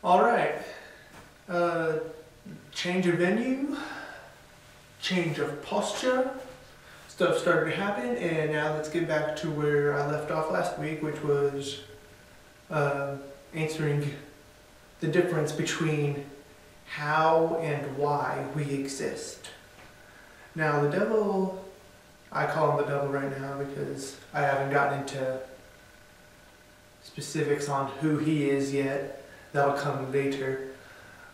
All right. Change of venue, change of posture. Stuff started to happen, and now let's get back to where I left off last week, which was answering the difference between how and why we exist. Now, the devil, I call him the devil right now because I haven't gotten into specifics on who he is yet. That'll come later.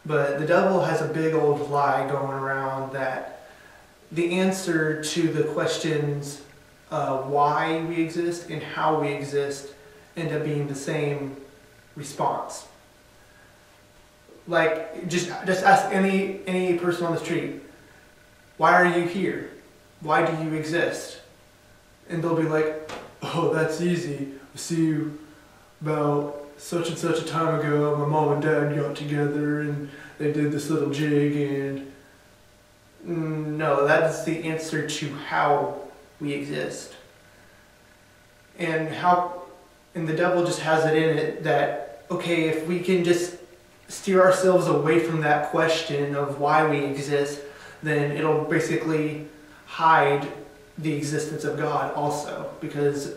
But the devil has a big old lie going around that the answer to the questions why we exist and how we exist end up being the same response. Like, just ask any person on the street, why are you here? Why do you exist? And they'll be like, oh, that's easy. See, about such and such a time ago, my mom and dad got together and they did this little jig, and no, that's the answer to how we exist. And the devil just has it in it that, okay, if we can just steer ourselves away from that question of why we exist, then it'll basically hide the existence of God also. Because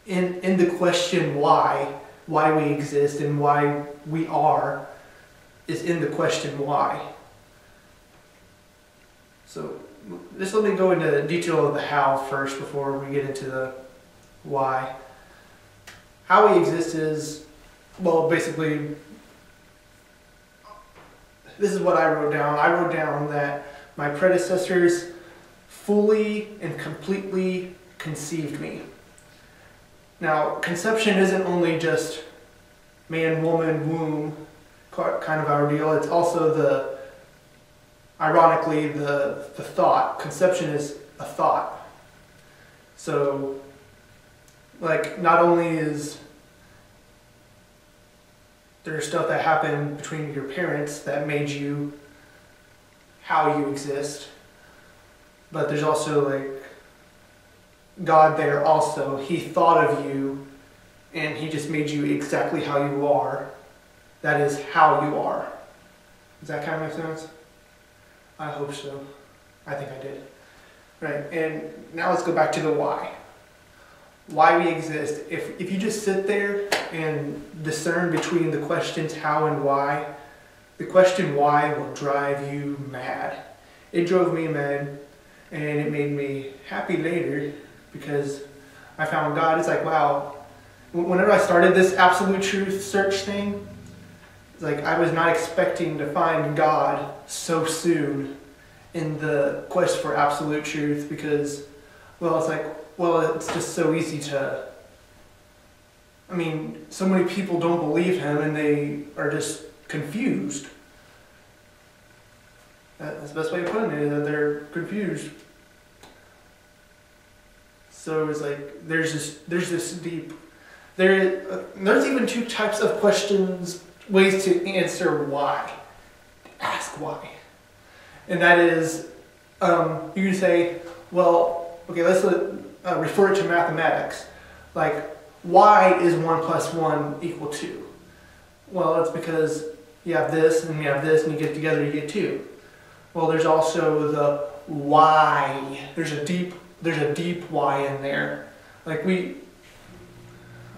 in the question why we exist and why we are is in the question why. So just let me go into the detail of the how first before we get into the why. How we exist is, well, basically, this is what I wrote down. I wrote down that my predecessors fully and completely conceived me. Now, conception isn't only just man, woman, womb kind of our deal. It's also ironically, the thought. Conception is a thought. So, like, not only is there stuff that happened between your parents that made you how you exist, but there's also, like, God there also. He thought of you, and He just made you exactly how you are. That is how you are. Does that kind of make sense? I hope so. I think I did. Right, and now let's go back to the why. Why we exist. If you just sit there and discern between the questions how and why, the question why will drive you mad. It drove me mad, and it made me happy later because I found God. It's like, wow, whenever I started this absolute truth search thing, it's like I was not expecting to find God so soon in the quest for absolute truth because, well, it's like, well, it's just so easy to, I mean, so many people don't believe Him and they are just confused. That's the best way of putting it, that they're confused. So it's like, there's this deep, there's even two types of questions, ways to answer why. Ask why. And that is, you can say, well, okay, let's refer it to mathematics. Like, why is 1 plus 1 equal 2? Well, it's because you have this and you have this and you get together, you get 2. Well, there's also the why. There's a deep why in there. Like I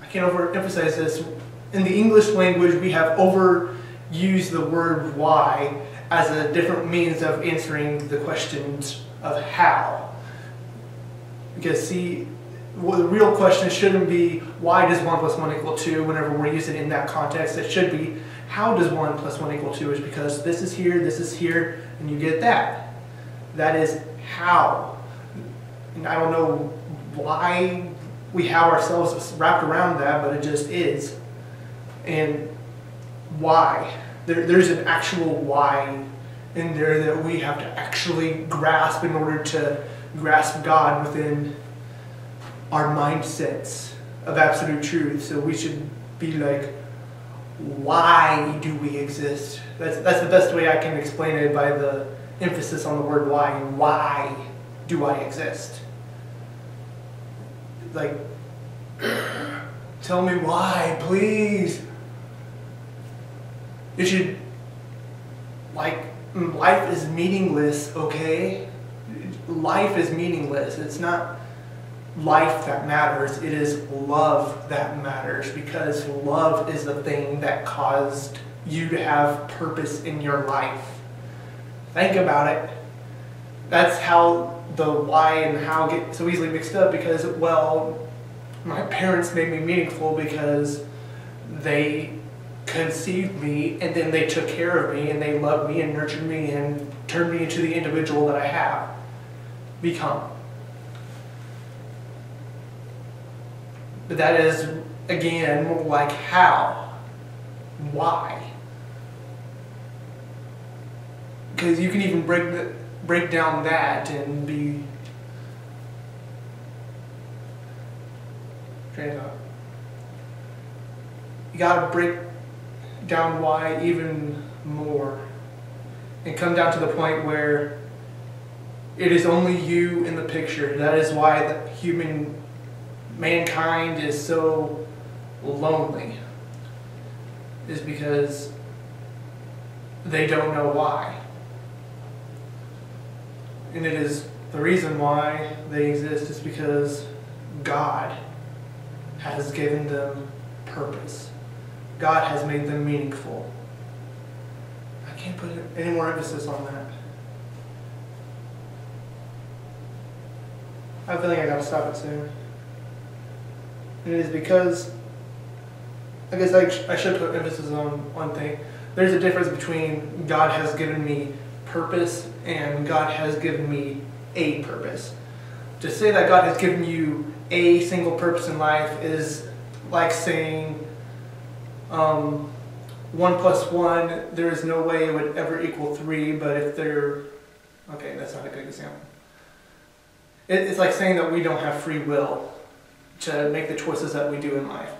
can't overemphasize this. In the English language, we have overused the word why as a different means of answering the questions of how. Because see, the real question shouldn't be why does 1 plus 1 equal 2 whenever we're using it in that context. It should be how does 1 plus 1 equal 2 is because this is here, and you get that. That is how. And I don't know why we have ourselves wrapped around that, but it just is. And why. There's an actual why in there that we have to actually grasp in order to grasp God within our mindsets of absolute truth. So we should be like, why do we exist? That's the best way I can explain it, by the emphasis on the word why. Why do I exist? Like, tell me why, please. It should, like, life is meaningless, okay? Life is meaningless. It's not life that matters. It is love that matters, because love is the thing that caused you to have purpose in your life. Think about it. That's how the why and how get so easily mixed up, because, well, my parents made me meaningful because they conceived me, and then they took care of me, and they loved me and nurtured me and turned me into the individual that I have become. But that is, again, like, how? Why? Because you can even break down that and be train of thought. You gotta break down why even more and come down to the point where it is only you in the picture. That is why mankind is so lonely, is because they don't know why. And it is the reason why they exist is because God has given them purpose. God has made them meaningful. I can't put any more emphasis on that. I feel like I gotta stop it soon. And it is because, I guess I should put emphasis on one thing. There's a difference between God has given me purpose and God has given me a purpose. To say that God has given you a single purpose in life is like saying 1 plus 1, there is no way it would ever equal 3, but if they're, okay, that's not a good example. It's like saying that we don't have free will to make the choices that we do in life.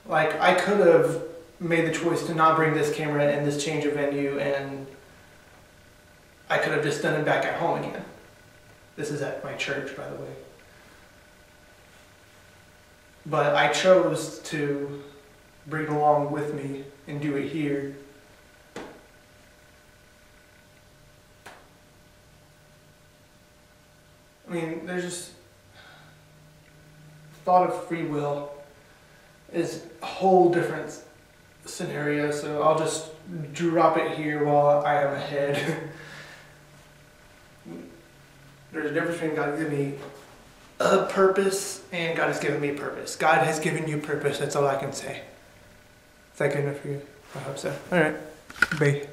Like, I could have made the choice to not bring this camera and this change of venue, and I could have just done it back at home again. This is at my church, by the way. But I chose to bring it along with me and do it here. I mean, there's just thought of free will is a whole different scenario, so I'll just drop it here while I am ahead. There's a difference between God giving me a purpose and God has given me purpose. God has given you purpose, that's all I can say. Is that good enough for you? I hope so. Alright, bye.